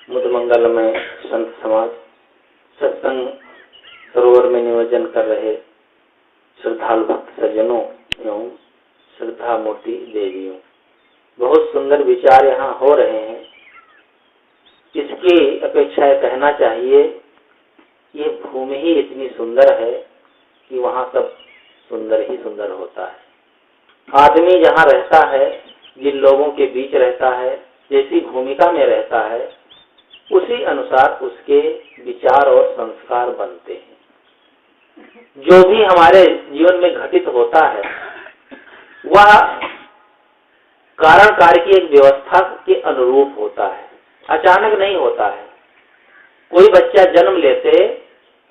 मुद मंगल में संत समाज सत्संग सरोवर में निमज्जन कर रहे श्रद्धालु भक्त सज्जनों एवं श्रद्धा मूर्ति देवियों, बहुत सुंदर विचार यहाँ हो रहे हैं। इसकी अपेक्षा कहना चाहिए ये भूमि ही इतनी सुंदर है कि वहाँ सब सुंदर ही सुंदर होता है। आदमी जहाँ रहता है, जिन लोगों के बीच रहता है, जैसी भूमिका में रहता है, उसी अनुसार उसके विचार और संस्कार बनते हैं। जो भी हमारे जीवन में घटित होता है वह कारण कार्य की एक व्यवस्था के अनुरूप होता है, अचानक नहीं होता है। कोई बच्चा जन्म लेते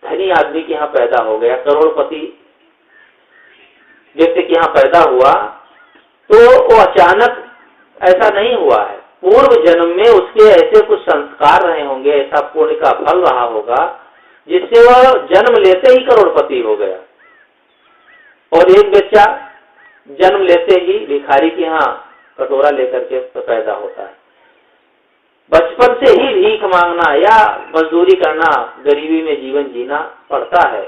धनी आदमी के यहाँ पैदा हो गया, करोड़पति व्यक्ति के यहाँ पैदा हुआ, तो वो अचानक ऐसा नहीं हुआ है। पूर्व जन्म में उसके ऐसे कुछ संस्कार रहे होंगे, ऐसा पुण्य का फल रहा होगा जिससे वह जन्म लेते ही करोड़पति हो गया। और एक बच्चा जन्म लेते ही भिखारी के यहाँ कटोरा लेकर के पैदा होता है। बचपन से ही भीख मांगना या मजदूरी करना, गरीबी में जीवन जीना पड़ता है,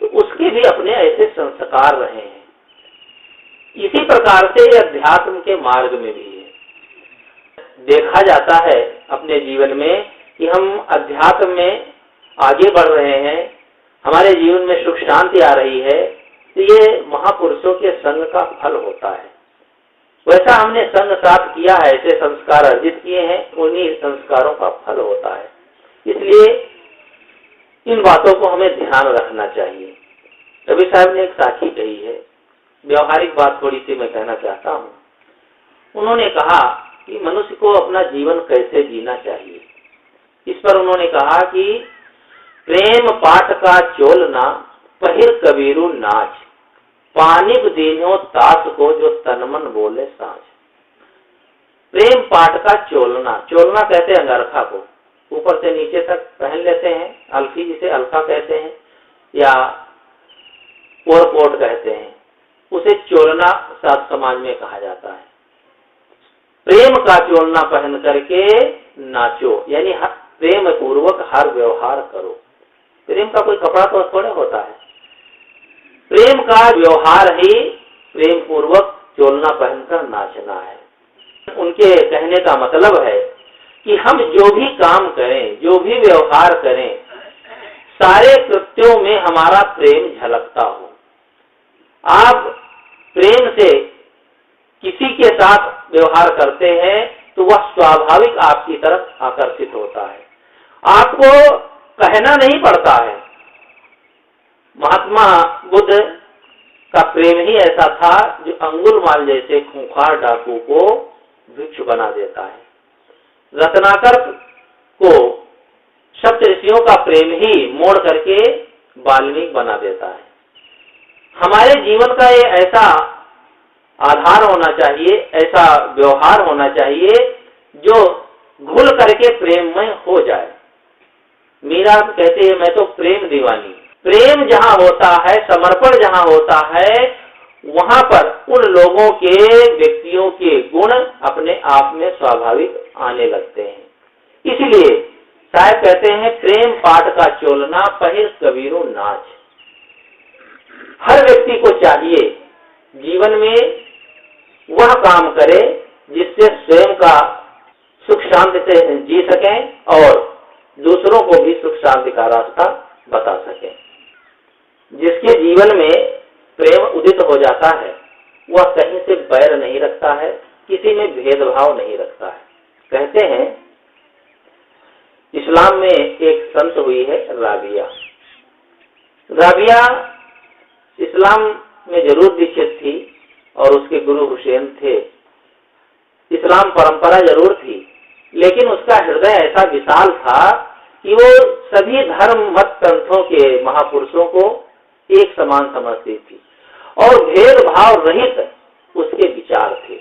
तो उसके भी अपने ऐसे संस्कार रहे हैं। इसी प्रकार से अध्यात्म के मार्ग में भी है। देखा जाता है अपने जीवन में कि हम अध्यात्म में आगे बढ़ रहे हैं, हमारे जीवन में सुख शांति आ रही है, तो ये महापुरुषों के संग का फल होता है। वैसा हमने संग साथ किया है, ऐसे संस्कार अर्जित किए हैं, उन्हीं संस्कारों का फल होता है। इसलिए इन बातों को हमें ध्यान रखना चाहिए। कबीर साहब ने एक साखी कही है, व्यवहारिक बात थोड़ी सी मैं कहना चाहता हूँ। उन्होंने कहा कि मनुष्य को अपना जीवन कैसे जीना चाहिए। इस पर उन्होंने कहा कि प्रेम पाठ का चोलना पहिर कबीरू नाच, पानिब दीन्यो तास को जो तनमन बोले साँझ। प्रेम पाठ का चोलना, चोलना कहते हैं अंगरखा को, ऊपर से नीचे तक पहन लेते हैं, अल्फी जिसे अल्फा कहते हैं या ओवरकोट कहते हैं, उसे चोलना सात समाज में कहा जाता है। प्रेम का चोलना पहन करके नाचो, यानी प्रेम पूर्वक हर व्यवहार करो। प्रेम का कोई कपड़ा तो थोड़े होता है, प्रेम का व्यवहार ही प्रेम पूर्वक चोलना पहनकर नाचना है। उनके कहने का मतलब है कि हम जो भी काम करें, जो भी व्यवहार करें, सारे कृत्यों में हमारा प्रेम झलकता हो। आप प्रेम से किसी के साथ व्यवहार करते हैं तो वह स्वाभाविक आपकी तरफ आकर्षित होता है, आपको कहना नहीं पड़ता है। महात्मा बुद्ध का प्रेम ही ऐसा था जो अंगुलमाल जैसे खूंखार डाकू को भिक्षु बना देता है। रत्नाकर को सप्त ऋषियों का प्रेम ही मोड़ करके वाल्मीकि बना देता है। हमारे जीवन का ये ऐसा आधार होना चाहिए, ऐसा व्यवहार होना चाहिए जो घुल करके प्रेममय हो जाए। मीरा कहते हैं मैं तो प्रेम दीवानी। प्रेम जहाँ होता है, समर्पण जहाँ होता है, वहाँ पर उन लोगों के, व्यक्तियों के गुण अपने आप में स्वाभाविक आने लगते हैं। इसलिए साहब कहते हैं प्रेम पाठ का चोलना पहिर कबीरू नाच। हर व्यक्ति को चाहिए जीवन में वह काम करे जिससे स्वयं का सुख शांति से जी सकें और दूसरों को भी सुख शांति का रास्ता बता सकें। जिसके जीवन में प्रेम उदित हो जाता है वह कहीं से बैर नहीं रखता है, किसी में भेदभाव नहीं रखता है। कहते हैं इस्लाम में एक संत हुई है राबिया। राबिया इस्लाम में जरूर दीक्षित थी और उसके गुरु हुसैन थे। इस्लाम परंपरा जरूर थी, लेकिन उसका हृदय ऐसा विशाल था कि वो सभी धर्म मत पंथों के महापुरुषों को एक समान समझती थी और भेदभाव रहित उसके विचार थे।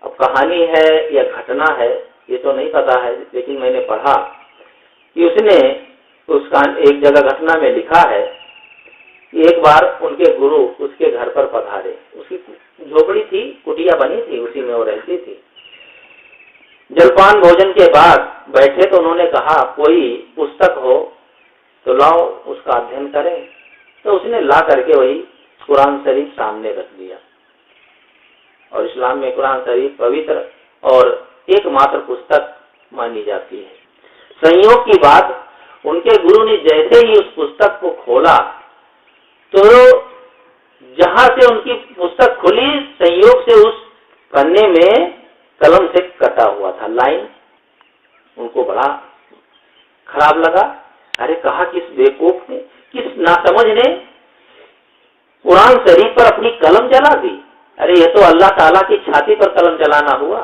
अब कहानी है या घटना है ये तो नहीं पता है, लेकिन मैंने पढ़ा कि उसने उसका एक जगह घटना में लिखा है कि एक बार उनके गुरु उसके घर पर पधारे। उसकी झोपड़ी थी, कुटिया बनी थी, उसी में वो रहती थी। जलपान भोजन के बाद बैठे तो उन्होंने कहा कोई पुस्तक हो तो लाओ उसका अध्ययन करें। तो उसने ला करके वही कुरान शरीफ सामने रख दिया। और इस्लाम में कुरान शरीफ पवित्र और एकमात्र पुस्तक मानी जाती है। संयोग की बात, उनके गुरु ने जैसे ही उस पुस्तक को खोला तो जहां से उनकी पुस्तक खुली, संयोग से उस पन्ने में कलम से कटा हुआ था लाइन। उनको बड़ा खराब लगा। अरे कहा, किस बेवकूफ ने, किस नासमझ ने कुरान शरीफ पर अपनी कलम चला दी। अरे ये तो अल्लाह ताला की छाती पर कलम चलाना हुआ।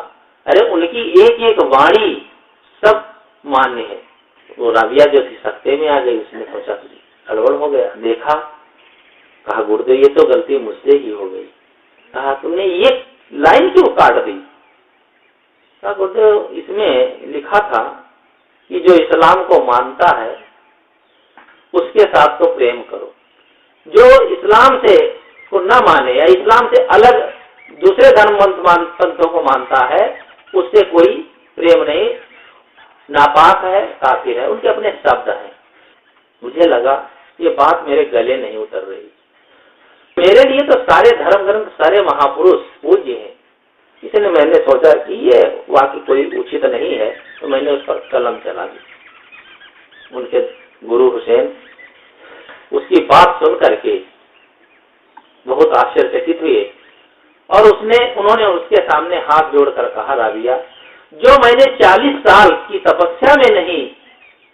अरे उनकी एक एक वाणी सब मान्य है। वो राबिया जो थी सत्ते में आ गई। उसने सोचा गड़बड़ हो गया। देखा, कहा गुरुदेव ये तो गलती मुझसे ही हो गई। कहा तुमने ये लाइन क्यों काट दी। कहा गुरुदेव इसमें लिखा था कि जो इस्लाम को मानता है उसके साथ तो प्रेम करो, जो इस्लाम से को न माने या इस्लाम से अलग दूसरे धर्म पंथों को मानता है उससे कोई प्रेम नहीं, नापाक है, काफिर है। उनके अपने शब्द हैं। मुझे लगा ये बात मेरे गले नहीं उतर रही। मेरे लिए तो सारे धर्म ग्रंथ, सारे महापुरुष पूज्य हैं। इसलिए मैंने सोचा कि ये वाकई कोई उचित नहीं है, तो मैंने उस पर कलम चला दी। उनके गुरु हुसैन उसकी बात सुन करके बहुत आश्चर्यचकित हुए और उन्होंने उसके सामने हाथ जोड़कर कहा, राबिया जो मैंने 40 साल की तपस्या में नहीं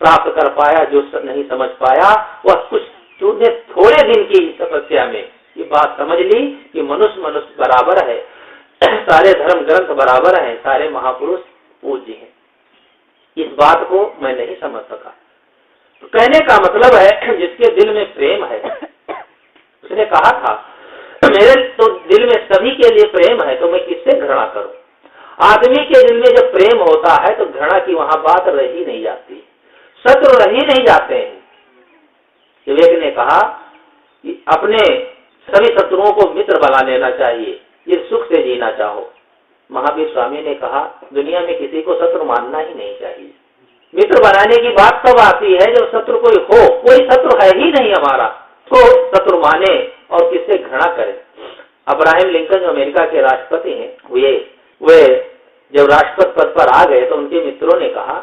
प्राप्त कर पाया, जो नहीं समझ पाया, वह कुछ तूने थोड़े दिन की तपस्या में ये बात समझ ली कि मनुष्य बराबर है, सारे धर्म ग्रंथ बराबर हैं, सारे महापुरुष पूज्य हैं। इस बात को मैं नहीं समझ सका। तो कहने का मतलब है जिसके दिल में प्रेम है, उसने कहा था मेरे तो दिल में सभी के लिए प्रेम है, तो मैं किससे घृणा करूं। आदमी के दिल में जब प्रेम होता है तो घृणा की वहां बात रह ही नहीं जाती, शत्रु रह ही नहीं जाते हैं। विवेक ने कहा कि अपने सभी शत्रुओं को मित्र बना लेना चाहिए, ये सुख से जीना चाहो। महावीर स्वामी ने कहा दुनिया में किसी को शत्रु मानना ही नहीं चाहिए। मित्र बनाने की बात तब आती है जब शत्रु कोई हो। कोई शत्रु है ही नहीं हमारा, तो शत्रु माने और किससे घृणा करे। अब्राहम लिंकन जो अमेरिका के राष्ट्रपति हैं, वे जब राष्ट्रपति पद पर आ गए तो उनके मित्रों ने कहा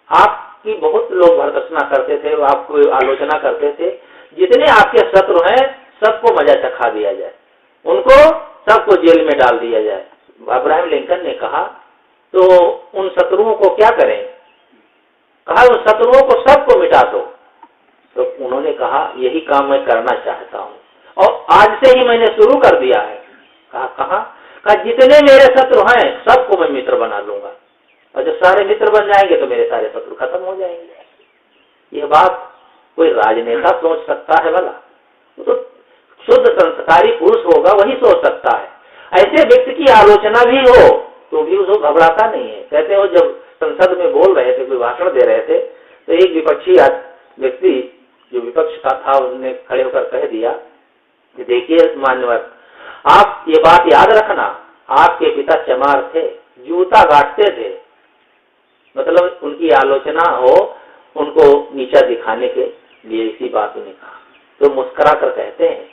आपकी बहुत लोग भर्त्सना करते थे, आपको आलोचना करते थे, जितने आपके शत्रु हैं सबको मजा चखा दिया जाए, उनको सबको जेल में डाल दिया जाए। अब्राहम लिंकन ने कहा तो उन शत्रुओं को क्या करें। कहा उन शत्रुओं को सबको मिटा दो। तो उन्होंने कहा यही काम मैं करना चाहता हूं और आज से ही मैंने शुरू कर दिया है। कहा जितने मेरे शत्रु हैं सबको मैं मित्र बना लूंगा, और जब सारे मित्र बन जाएंगे तो मेरे सारे शत्रु खत्म हो जाएंगे। यह बात कोई राजनेता सोच सकता है भला? तो शुद्ध संस्कारी पुरुष होगा वही सोच सकता है। ऐसे व्यक्ति की आलोचना भी हो तो भी उसको घबराता नहीं है। कहते हो जब संसद में बोल रहे थे, कोई भाषण दे रहे थे, तो एक विपक्षी व्यक्ति जो विपक्ष का था उसने खड़े होकर कह दिया कि देखिए मान्यवर, आप ये बात याद रखना, आपके पिता चमार थे, जूता गाटते थे। मतलब उनकी आलोचना हो, उनको नीचा दिखाने के लिए इसी बात उन्हें कहा। तो मुस्कुरा कर कहते हैं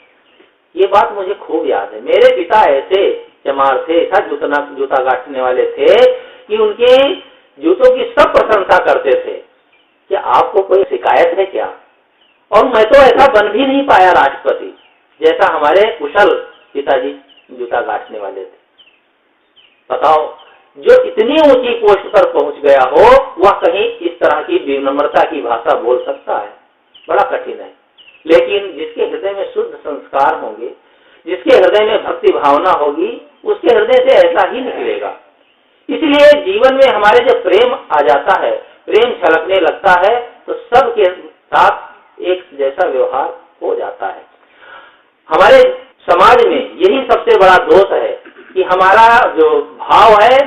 ये बात मुझे खूब याद है, मेरे पिता ऐसे चमार थे, ऐसा जूता गाटने वाले थे कि उनके जूतों की सब प्रशंसा करते थे। क्या आपको कोई शिकायत है क्या? और मैं तो ऐसा बन भी नहीं पाया राष्ट्रपति जैसा हमारे कुशल पिताजी जूता गाटने वाले थे। बताओ, जो इतनी ऊंची पोस्ट पर पहुंच गया हो वह कहीं इस तरह की विनम्रता की भाषा बोल सकता है? बड़ा कठिन है। लेकिन जिसके हृदय में शुद्ध संस्कार होंगे, जिसके हृदय में भक्ति भावना होगी, उसके हृदय से ऐसा ही निकलेगा। इसलिए जीवन में हमारे जब प्रेम आ जाता है, प्रेम छलकने लगता है, तो सबके साथ एक जैसा व्यवहार हो जाता है। हमारे समाज में यही सबसे बड़ा दोष है कि हमारा जो भाव है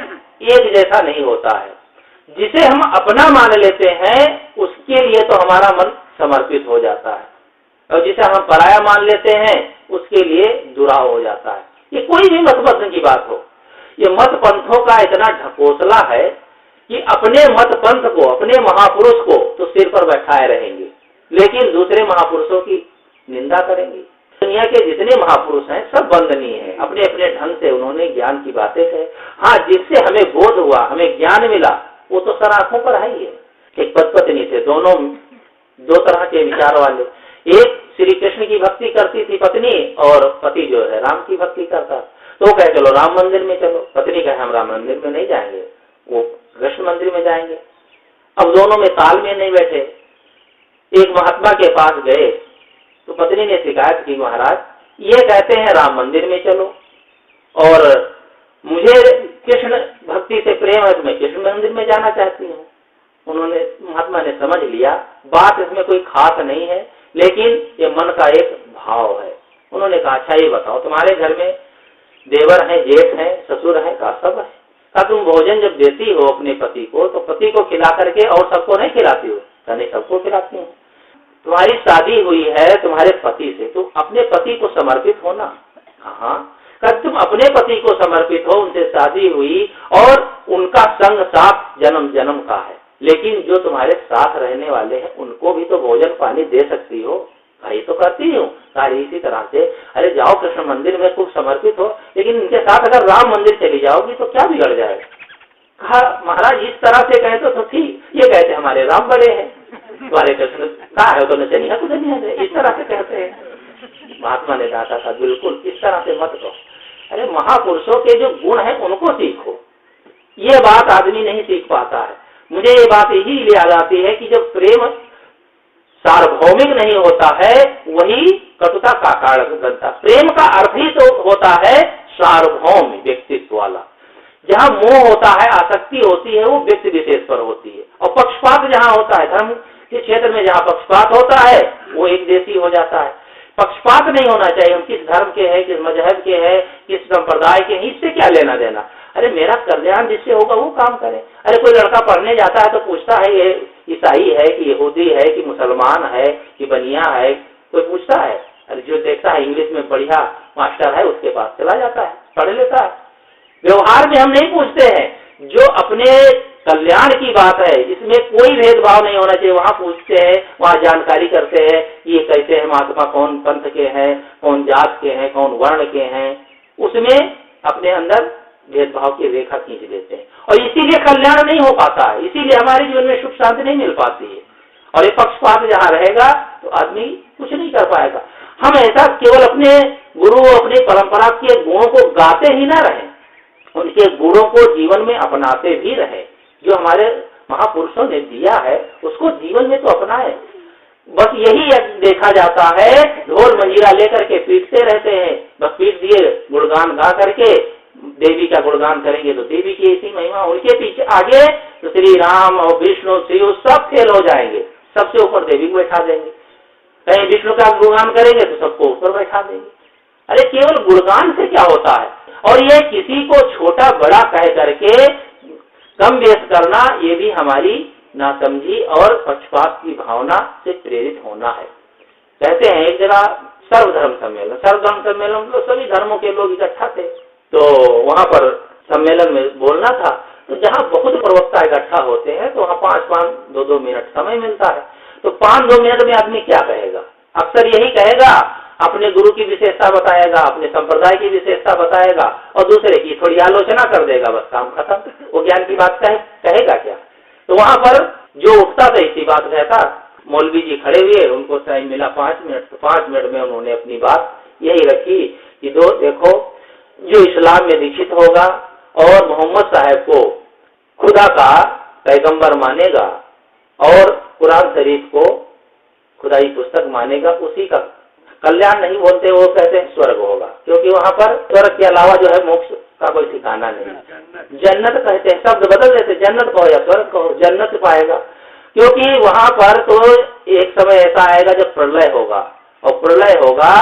एक जैसा नहीं होता है। जिसे हम अपना मान लेते हैं उसके लिए तो हमारा मन समर्पित हो जाता है, और जिसे हम पराया मान लेते हैं उसके लिए दुराव हो जाता है। ये कोई भी मत की बात हो, ये मत पंथों का इतना ढकोसला है कि अपने मत पंथ को, अपने महापुरुष को तो सिर पर बैठाए रहेंगे, लेकिन दूसरे महापुरुषों की निंदा करेंगे। दुनिया के जितने महापुरुष हैं सब वंदनीय हैं, अपने अपने ढंग से उन्होंने ज्ञान की बातें कही। हाँ, जिससे हमें बोध हुआ, हमें ज्ञान मिला, वो तो सर आंखों पर है ही है। एक पति थे, दोनों दो तरह के विचार वाले। एक श्री कृष्ण की भक्ति करती थी पत्नी, और पति जो है राम की भक्ति करता। तो कहे चलो राम मंदिर में चलो, पत्नी कहे हम राम मंदिर में नहीं जाएंगे, वो कृष्ण मंदिर में जाएंगे। अब दोनों में तालमेल नहीं बैठे। एक महात्मा के पास गए तो पत्नी ने शिकायत की, महाराज ये कहते हैं राम मंदिर में चलो, और मुझे कृष्ण भक्ति से प्रेम है तो मैं कृष्ण मंदिर में जाना चाहती हूँ। उन्होंने, महात्मा ने समझ लिया बात इसमें कोई खास नहीं है, लेकिन ये मन का एक भाव है। उन्होंने कहा अच्छा ये बताओ, तुम्हारे घर में देवर हैं, जेठ हैं, ससुर हैं, का सब है? का तुम भोजन जब देती हो अपने पति को तो पति को खिला करके और सबको नहीं खिलाती हो? नहीं, सबको खिलाती हूँ। तुम्हारी शादी हुई है तुम्हारे पति से, तुम अपने पति को समर्पित हो ना? हाँ। कब तुम अपने पति को समर्पित हो, उनसे शादी हुई और उनका संग साथ जन्म जन्म का है, लेकिन जो तुम्हारे साथ रहने वाले हैं उनको भी तो भोजन पानी दे सकती हो। भाई तो करती हूँ सारी इसी तरह से। अरे जाओ कृष्ण मंदिर में खूब समर्पित हो, लेकिन इनके साथ अगर राम मंदिर चली जाओगी तो क्या बिगड़ जाएगा? कहा महाराज इस तरह से कहे तो ठीक, ये कहते हमारे राम बड़े हैं, तुम्हारे कृष्ण कहा है तो नचनिया को दुनिया है, इस तरह से कहते हैं। महात्मा ने कहा था बिल्कुल इस तरह से मत कहो। अरे महापुरुषों के जो गुण है उनको सीखो, ये बात आदमी नहीं सीख पाता है। मुझे ये बात यही याद आती है कि जब प्रेम सार्वभौमिक नहीं होता है वही कटुता का कारण बनता। प्रेम का अर्थ ही तो होता है सार्वभौम व्यक्तित्व वाला। जहाँ मोह होता है, आसक्ति होती है, वो व्यक्ति विशेष पर होती है, और पक्षपात जहाँ होता है, धर्म के क्षेत्र में जहाँ पक्षपात होता है वो एक देशी हो जाता है। पक्षपात नहीं होना चाहिए, हम किस धर्म के हैं, किस मजहब के हैं, किस संप्रदाय के हैं, इससे क्या लेना देना। अरे मेरा कल्याण जिससे होगा वो काम करें। अरे कोई लड़का पढ़ने जाता है तो पूछता है ये ईसाई है कि यहूदी है कि मुसलमान है कि बनिया है, कोई पूछता है? अरे जो देखता है इंग्लिश में बढ़िया मास्टर है उसके पास चला जाता है, पढ़ लेता है। व्यवहार में हम नहीं पूछते हैं, जो अपने कल्याण की बात है इसमें कोई भेदभाव नहीं होना चाहिए, वहाँ पूछते हैं, वहाँ जानकारी करते हैं ये कैसे है महात्मा, कौन पंथ के हैं, कौन जात के हैं, कौन वर्ण के हैं, उसमें अपने अंदर भेदभाव की रेखा खींच देते हैं, और इसीलिए कल्याण नहीं हो पाता है, इसीलिए हमारे जीवन में सुख शांति नहीं मिल पाती है। और ये पक्षपात जहाँ रहेगा तो आदमी कुछ नहीं कर पाएगा। हम ऐसा केवल अपने गुरु, अपनी परंपरा के गुणों को गाते ही ना रहे, उनके गुणों को जीवन में अपनाते भी रहे। जो हमारे महापुरुषों ने दिया है उसको जीवन में तो अपनाए। बस यही देखा जाता है, ढोल मंजीरा लेकर के पीटते रहते हैं, बस पीट दिए, गुणगान गा करके देवी का गुणगान करेंगे तो देवी की ऐसी महिमा, उनके पीछे आगे तो श्री राम और विष्णु शिव सब फेल हो जाएंगे, सबसे ऊपर देवी को बैठा देंगे। कहीं विष्णु का गुणगान करेंगे तो सबको ऊपर बैठा देंगे। अरे केवल गुणगान से क्या होता है? और ये किसी को छोटा बड़ा कह करके कम बेस करना, ये भी हमारी नासमझी और पक्षपात की भावना से प्रेरित होना है। कहते हैं एक जगह सर्वधर्म सम्मेलन तो सभी धर्मों के लोग इकट्ठा थे, तो वहां पर सम्मेलन में बोलना था, तो जहाँ बहुत प्रवक्ता इकट्ठा होते हैं तो वहाँ 5-5, 2-2 मिनट समय मिलता है। तो 5-2 मिनट में आदमी क्या कहेगा? अक्सर यही कहेगा, अपने गुरु की विशेषता बताएगा, अपने संप्रदाय की विशेषता बताएगा, और दूसरे की थोड़ी आलोचना कर देगा, बस काम खत्म। वो ज्ञान की बात कहेगा क्या? तो वहां पर जो उठता था इसी बात कहता। मौलवी जी खड़े हुए, उनको टाइम मिला 5 मिनट, तो 5 मिनट में उन्होंने अपनी बात यही रखी कि देखो, जो इस्लाम में दीक्षित होगा और मोहम्मद साहब को खुदा का पैगंबर मानेगा और कुरान शरीफ को खुदाई पुस्तक मानेगा, उसी का कल्याण नहीं बोलते, वो कहते हैं स्वर्ग होगा, क्योंकि वहाँ पर स्वर्ग के अलावा जो है मोक्ष का कोई ठिकाना नहीं। जन्नत कहते हैं, शब्द बदल देते, जन्नत कहो या स्वर्ग कहो, जन्नत पाएगा, क्योंकि वहाँ पर तो एक समय ऐसा आएगा जब प्रलय होगा, और प्रलय होगा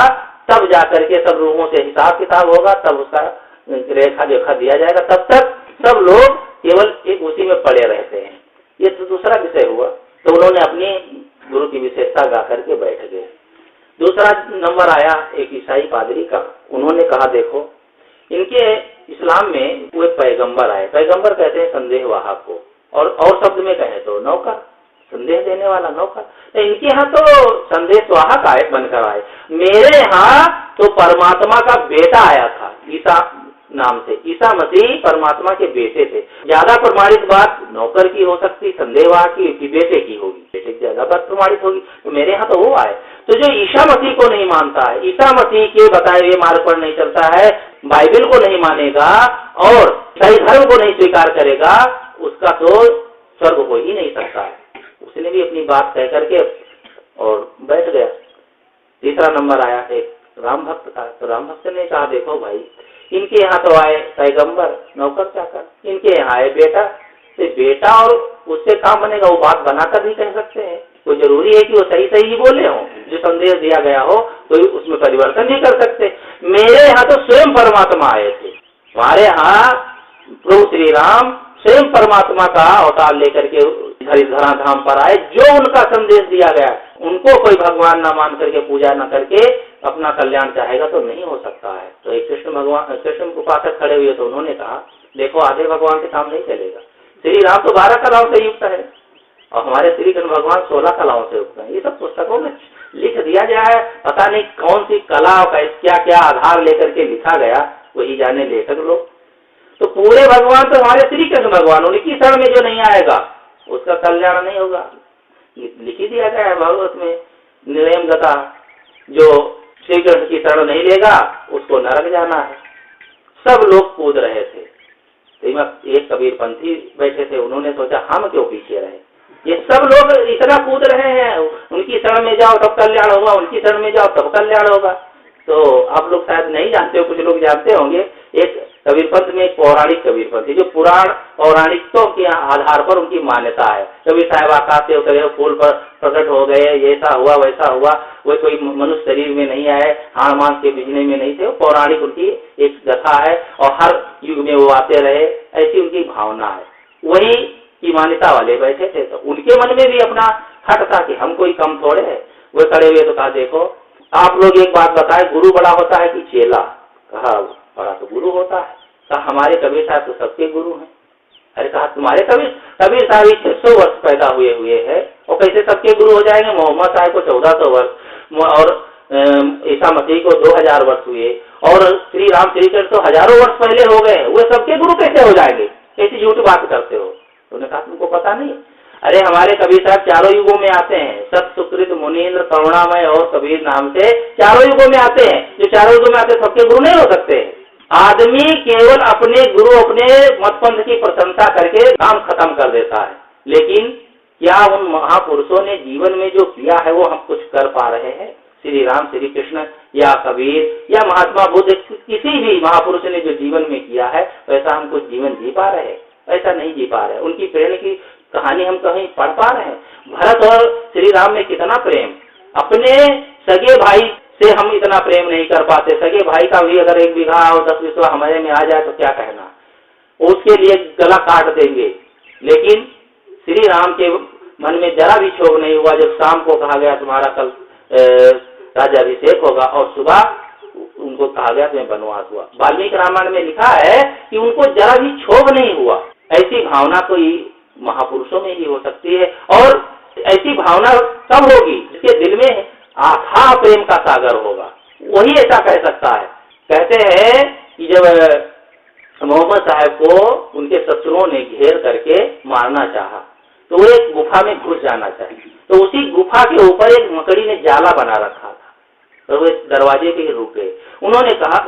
तब जाकर के सब रूहों से हिसाब किताब होगा, तब उसका रेखा जोखा दिया जाएगा। तब तक सब लोग केवल एक उसी में पड़े रहते हैं। ये तो दूसरा विषय हुआ। तो उन्होंने अपनी गुरु की विशेषता गा करके बैठ गए। दूसरा नंबर आया एक ईसाई पादरी का। उन्होंने कहा देखो, इनके इस्लाम में वो पैगंबर आए, पैगंबर कहते हैं संदेह वाहक को, और शब्द में कहें तो नौकर, संदेश देने वाला नौकर। तो इनके यहाँ तो संदेश वाहक आए, बनकर आए। मेरे यहाँ तो परमात्मा का बेटा आया था, ईसा नाम से। ईसा मसीह परमात्मा के बेटे थे। ज्यादा प्रमाणित बात नौकर की हो सकती, संदेहवाहक की बेटे की होगी, बेटे की ज्यादा बात प्रमाणित होगी। तो मेरे यहाँ तो वो आए। तो जो ईसा मसीह को नहीं मानता है, ईसा मसीह के बताए हुए मार्ग पर नहीं चलता है, बाइबल को नहीं मानेगा और सही धर्म को नहीं स्वीकार करेगा, उसका तो स्वर्ग हो ही नहीं सकता है। उसने भी अपनी बात कह करके और बैठ गया। तीसरा नंबर आया एक राम भक्त का। तो राम भक्त ने कहा, देखो भाई, इनके यहाँ तो आए पैगंबर, नौकर चाकर, इनके यहाँ आए बेटा। तो बेटा और उससे काम बनेगा, वो बात बनाकर भी कह सकते हैं। तो जरूरी है कि वो सही सही ही बोले हो, जो संदेश दिया गया हो, तो उसमें परिवर्तन नहीं कर सकते। मेरे यहाँ तो स्वयं परमात्मा आए थे। हमारे यहाँ प्रभु श्री राम स्वयं परमात्मा का अवतार लेकर के धरा धाम पर आए। जो उनका संदेश दिया गया, उनको कोई भगवान न मान करके, पूजा न करके अपना कल्याण चाहेगा तो नहीं हो सकता है। तो एक कृष्ण उपासक खड़े हुए तो उन्होंने कहा, देखो आधे भगवान से काम नहीं चलेगा। श्री राम तो 12 कलाओं से युक्त है और हमारे श्री कृष्ण भगवान 16 कलाओं से युक्त है। ये सब पुस्तकों में लिख दिया गया है। पता नहीं कौन सी कला का क्या क्या आधार लेकर के लिखा गया, वही जाने लेखक लोग। तो पूरे भगवान तो हमारे श्री कृष्ण भगवान, उनकी शरण में जो नहीं आएगा उसका कल्याण नहीं होगा। लिख ही दिया गया है भागवत में, निरयम गता, जो श्री कृष्ण की शरण नहीं लेगा उसको नरक जाना है। सब लोग कूद रहे थे। तो एक कबीरपंथी बैठे थे, उन्होंने सोचा हम क्यों पीछे रहे, ये सब लोग इतना कूद रहे हैं, उनकी शरण में जाओ तब कल्याण होगा, उनकी शरण में जाओ तब कल्याण होगा। तो आप लोग शायद नहीं जानते हो, कुछ लोग जानते होंगे। एक कबीरपंथ में एक पौराणिक कबीरपंथी, जो पुराण पौराणिकों के आधार पर उनकी मान्यता है। कभी साहब आकाश से उतरे, फूल पर प्रकट हो गए, ऐसा हुआ वैसा हुआ, वो कोई मनुष्य शरीर में नहीं आए, हाड़ मांस के बिजने में नहीं थे। पौराणिक उनकी एक कथा है और हर युग में वो आते रहे, ऐसी उनकी भावना है। वही की मान्यता वाले बैठे थे। तो उनके मन में भी अपना हट था कि हम कोई कम थोड़े है। वो खड़े हुए तो कहा, देखो आप लोग एक बात बताए, गुरु बड़ा होता है कि चेला? कहा बड़ा तो गुरु होता है। कहा हमारे कबीर साहब तो सबके गुरु हैं। अरे कहा तुम्हारे कबीर साहब 600 वर्ष पैदा हुए हैं और कैसे सबके गुरु हो जाएंगे? मोहम्मद साहब को 1400 वर्ष और ईसा मसीह को 2000 वर्ष हुए और श्री राम श्री कृष्ण तो हजारों वर्ष पहले हो गए, वे सबके गुरु कैसे हो जाएंगे? कैसी झूठ बात करते हो? उन्होंने कहा तुमको पता नहीं? अरे हमारे कबीर साहब चारों युगों में आते हैं, सत सुकृत मुनीन्द्र करुणामय और कबीर नाम से चारों युगों में आते हैं। जो चारों युगों में आते हैं सबके गुरु नहीं हो सकते। आदमी केवल अपने गुरु, अपने मतपंथ की प्रशंसा करके काम खत्म कर देता है, लेकिन क्या उन महापुरुषों ने जीवन में जो किया है वो हम कुछ कर पा रहे हैं? श्री राम श्री कृष्ण या कबीर या महात्मा बुद्ध, किसी भी महापुरुष ने जो जीवन में किया है वैसा हम कुछ जीवन जी पा रहे हैं? ऐसा नहीं जी पा रहे। उनकी प्रेम की कहानी हम कहीं पढ़ पा रहे हैं? भरत और श्री राम में कितना प्रेम, अपने सगे भाई से हम इतना प्रेम नहीं कर पाते। सगे भाई का भी अगर 1 बीघा और 10 बिस्वा हमारे में आ जाए तो क्या कहना, उसके लिए गला काट देंगे। लेकिन श्री राम के मन में जरा भी क्षोभ नहीं हुआ जब शाम को कहा गया तुम्हारा कल राज्याभिषेक होगा और सुबह उनको कहा गया तुम्हें वनवास हुआ। वाल्मीकि रामायण में लिखा है कि उनको जरा भी क्षोभ नहीं हुआ। ऐसी भावना कोई महापुरुषों में ही हो सकती है। और ऐसी भावना तब होगी जिसके दिल में अथाह प्रेम का सागर होगा, वही ऐसा कह सकता है। कहते हैं कि जब मोहम्मद साहब को उनके शत्रुओं ने घेर करके मारना चाहा तो वो एक गुफा में घुस जाना चाहिए, तो उसी गुफा के ऊपर एक मकड़ी ने जाला बना रखा था, तो वो दरवाजे पे रुक गए। उन्होंने कहा